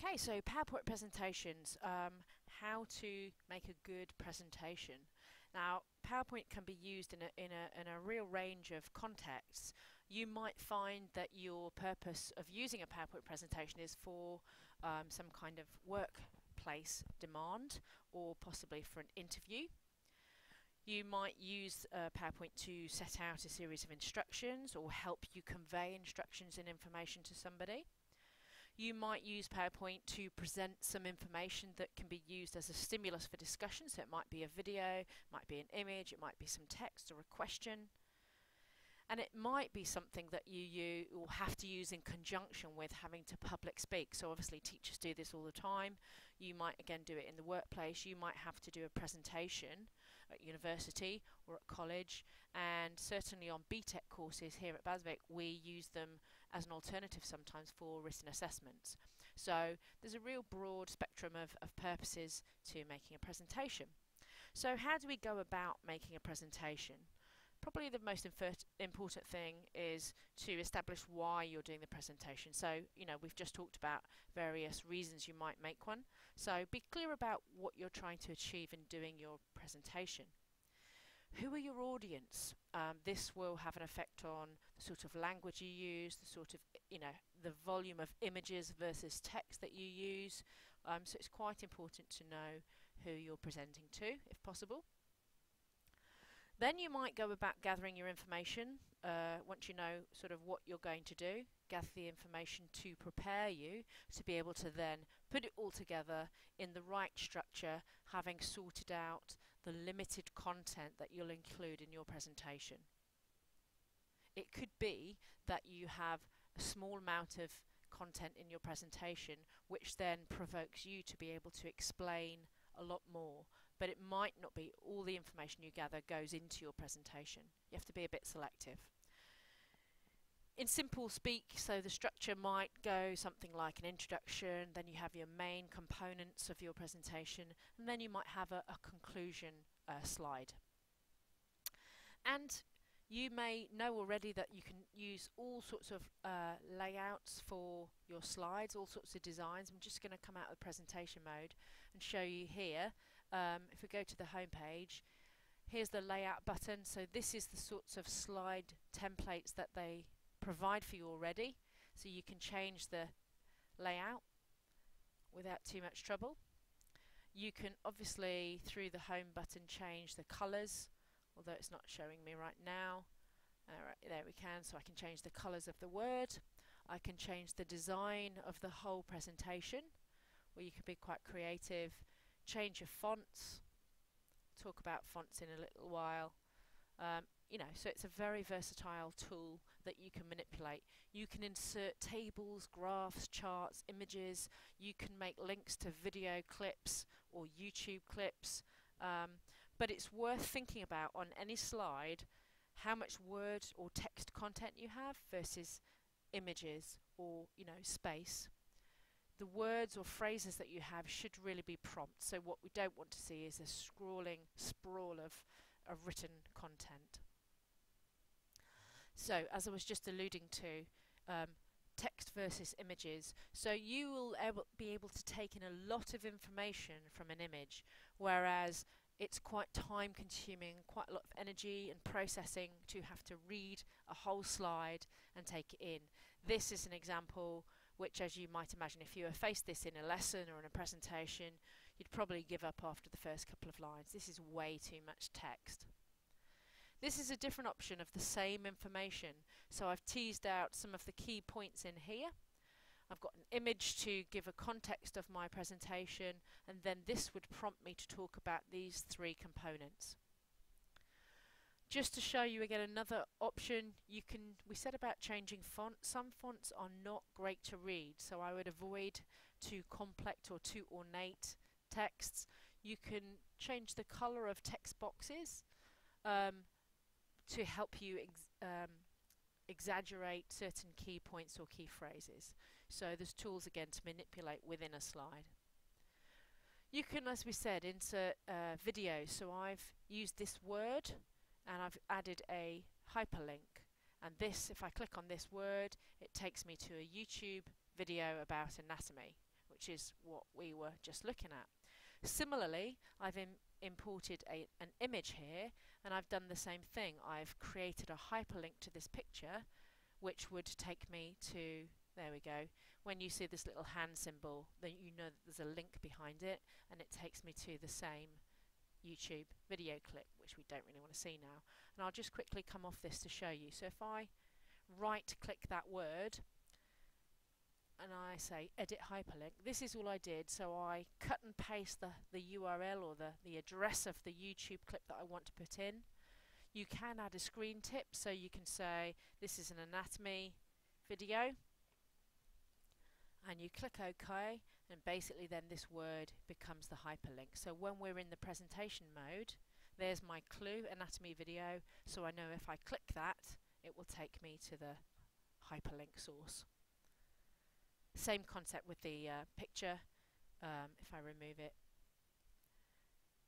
Okay, so PowerPoint presentations, how to make a good presentation. Now, PowerPoint can be used in a real range of contexts. You might find that your purpose of using a PowerPoint presentation is for some kind of workplace demand, or possibly for an interview. You might use PowerPoint to set out a series of instructions or help you convey instructions and information to somebody. You might use PowerPoint to present some information that can be used as a stimulus for discussion. So it might be a video, it might be an image, it might be some text or a question. And it might be something that you will have to use in conjunction with having to public speak. So obviously teachers do this all the time. You might again do it in the workplace. You might have to do a presentation at university or at college, and certainly on BTEC courses here at Basvik we use them as an alternative sometimes for written assessments. So there's a real broad spectrum of purposes to making a presentation. So how do we go about making a presentation? Probably the most important thing is to establish why you're doing the presentation. So, we've just talked about various reasons you might make one. So be clear about what you're trying to achieve in doing your presentation. Who are your audience? This will have an effect on the sort of language you use, the sort of, the volume of images versus text that you use. So it's quite important to know who you're presenting to, if possible. Then you might go about gathering your information. Once you know sort of what you're going to do, gather the information to prepare you to be able to then put it all together in the right structure, having sorted out the limited content that you'll include in your presentation. It could be that you have a small amount of content in your presentation which then provokes you to be able to explain a lot more, but it might not be all the information you gather goes into your presentation. You have to be a bit selective. In simple speak, so the structure might go something like an introduction, then you have your main components of your presentation, and then you might have a conclusion slide. And you may know already that you can use all sorts of layouts for your slides, all sorts of designs. I'm just going to come out of the presentation mode and show you here. If we go to the home page, here's the layout button. So this is the sorts of slide templates that they provide for you already. So you can change the layout without too much trouble. You can obviously, through the home button, change the colours, although it's not showing me right now. Alright, there we can, so I can change the colours of the word. I can change the design of the whole presentation, where you can be quite creative. Change your fonts. Talk about fonts in a little while. So it's a very versatile tool that you can manipulate. You can insert tables, graphs, charts, images. You can make links to video clips or YouTube clips. But it's worth thinking about on any slide how much word or text content you have versus images or space. The words or phrases that you have should really be prompt. So what we don't want to see is a scrawling sprawl of written content. So as I was just alluding to, text versus images. So you will be able to take in a lot of information from an image, whereas it's quite time consuming, quite a lot of energy and processing to have to read a whole slide and take it in. This is an example which, as you might imagine, if you were faced this in a lesson or in a presentation, you'd probably give up after the first couple of lines. This is way too much text. This is a different option of the same information. So I've teased out some of the key points in here. I've got an image to give a context of my presentation, and then this would prompt me to talk about these three components. Just to show you again another option, we said about changing font. Some fonts are not great to read, so I would avoid too complex or too ornate texts. You can change the colour of text boxes to help you exaggerate certain key points or key phrases. So there's tools again to manipulate within a slide. You can, as we said, insert video. So I've used this word and I've added a hyperlink. And this, if I click on this word, it takes me to a YouTube video about anatomy, which is what we were just looking at. Similarly, I've imported an image here, and I've done the same thing. I've created a hyperlink to this picture, which would take me to, there we go. When you see this little hand symbol, then you know that there's a link behind it, and it takes me to the same YouTube video clip, which we don't really want to see now. And I'll just quickly come off this to show you. So if I right click that word and I say edit hyperlink, this is all I did. So I cut and paste the URL or the address of the YouTube clip that I want to put in. You can add a screen tip, so you can say this is an anatomy video, and you click OK, and basically then this word becomes the hyperlink. So when we're in the presentation mode, there's my clue, anatomy video, so I know if I click that, it will take me to the hyperlink source. Same concept with the picture. If I remove it,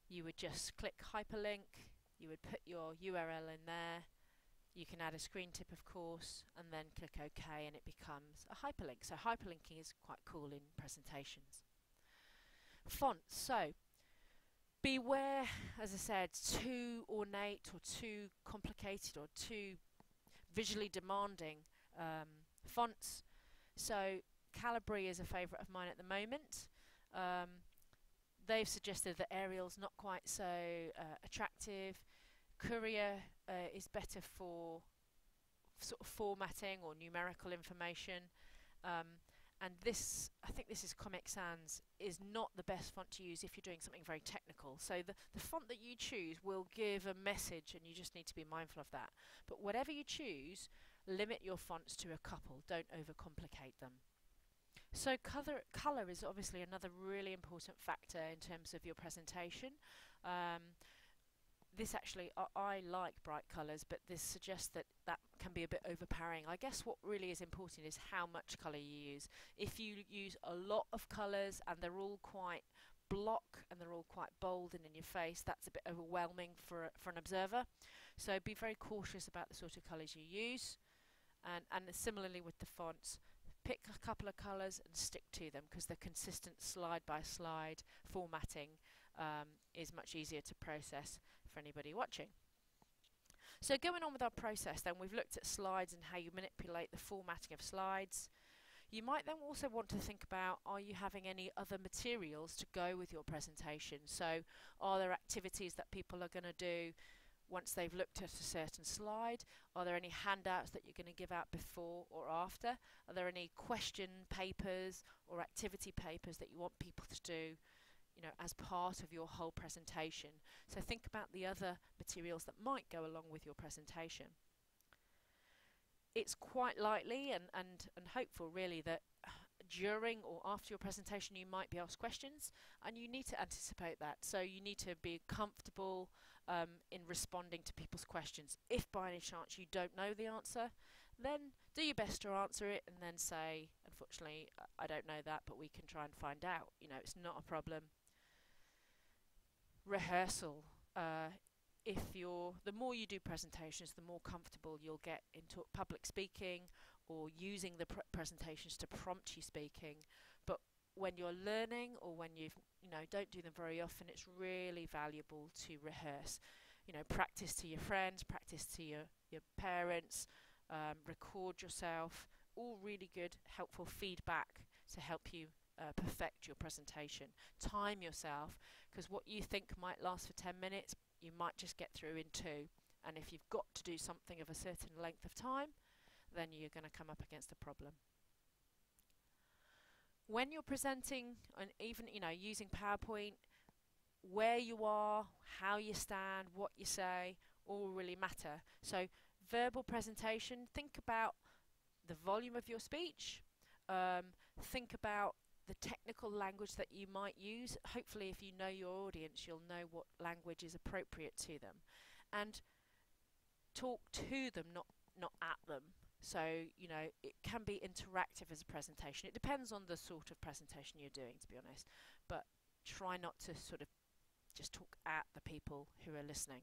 you would just click hyperlink, you would put your URL in there, you can add a screen tip of course, and then click OK, and it becomes a hyperlink. So hyperlinking is quite cool in presentations. Fonts. So beware, as I said, too ornate or too complicated or too visually demanding fonts. So Calibri is a favourite of mine at the moment. They've suggested that Arial's not quite so attractive. Courier is better for sort of formatting or numerical information. And this, I think this is Comic Sans, is not the best font to use if you're doing something very technical. So the font that you choose will give a message, and you just need to be mindful of that. But whatever you choose, limit your fonts to a couple. Don't overcomplicate them. So colour is obviously another really important factor in terms of your presentation. This actually, I like bright colours, but this suggests that that can be a bit overpowering. I guess what really is important is how much colour you use. If you use a lot of colours and they're all quite block and they're all quite bold and in your face, that's a bit overwhelming for an observer. So be very cautious about the sort of colours you use. And similarly with the fonts, pick a couple of colours and stick to them, because the consistent slide by slide formatting is much easier to process for anybody watching. So going on with our process then, we've looked at slides and how you manipulate the formatting of slides. You might then also want to think about, are you having any other materials to go with your presentation? So are there activities that people are going to do once they've looked at a certain slide? Are there any handouts that you're going to give out before or after? Are there any question papers or activity papers that you want people to do, you know, as part of your whole presentation? So think about the other materials that might go along with your presentation. It's quite likely and hopeful really that during or after your presentation you might be asked questions, and you need to anticipate that. So you need to be comfortable in responding to people's questions. If by any chance you don't know the answer, then do your best to answer it and then say, unfortunately, I don't know that, but we can try and find out. You know, it's not a problem. Rehearsal. The more you do presentations, the more comfortable you'll get into public speaking or using the presentations to prompt you speaking. But when you're learning, or when you don't do them very often, it's really valuable to rehearse. You know, practice to your friends, practice to your parents, record yourself. All really good, helpful feedback to help you perfect your presentation. Time yourself, because what you think might last for 10 minutes, you might just get through in 2. And if you've got to do something of a certain length of time, then you're going to come up against a problem. When you're presenting, and even using PowerPoint, where you are, how you stand, what you say, all really matter. So verbal presentation, think about the volume of your speech, think about the technical language that you might use. Hopefully if you know your audience, you'll know what language is appropriate to them, and talk to them, not at them. So it can be interactive as a presentation. It depends on the sort of presentation you're doing, to be honest, but try not to sort of just talk at the people who are listening.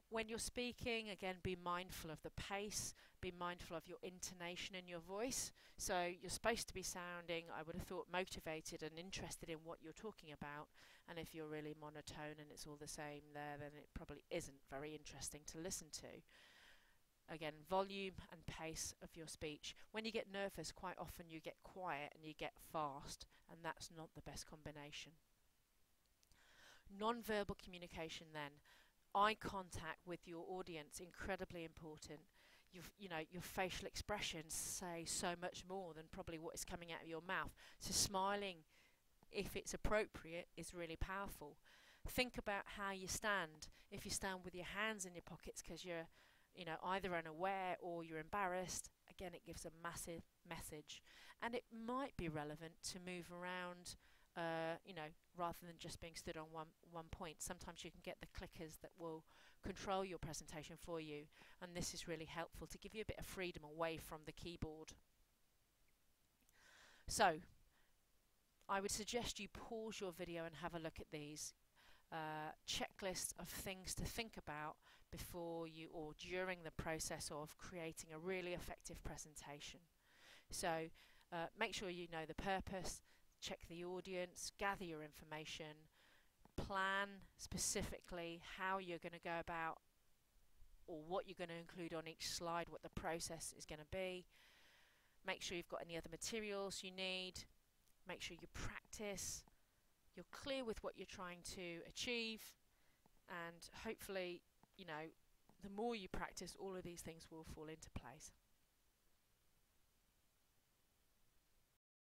When you're speaking, again, be mindful of the pace, be mindful of your intonation in your voice. So you're supposed to be sounding, I would have thought, motivated and interested in what you're talking about. And if you're really monotone and it's all the same there, then it probably isn't very interesting to listen to. Again, volume and pace of your speech. When you get nervous, quite often you get quiet and you get fast, and that's not the best combination. Non-verbal communication then. Eye contact with your audience, incredibly important. Your facial expressions say so much more than probably what is coming out of your mouth. So smiling, if it's appropriate, is really powerful. Think about how you stand. If you stand with your hands in your pockets because you're either unaware or you're embarrassed, again, it gives a massive message. And it might be relevant to move around, rather than just being stood on one point. Sometimes you can get the clickers that will control your presentation for you, and this is really helpful to give you a bit of freedom away from the keyboard. So, I would suggest you pause your video and have a look at these checklists of things to think about before you or during the process of creating a really effective presentation. So make sure you know the purpose, check the audience, gather your information, plan specifically how you're going to go about or what you're going to include on each slide, what the process is going to be. Make sure you've got any other materials you need. Make sure you practice. You're clear with what you're trying to achieve, and hopefully, the more you practice, all of these things will fall into place.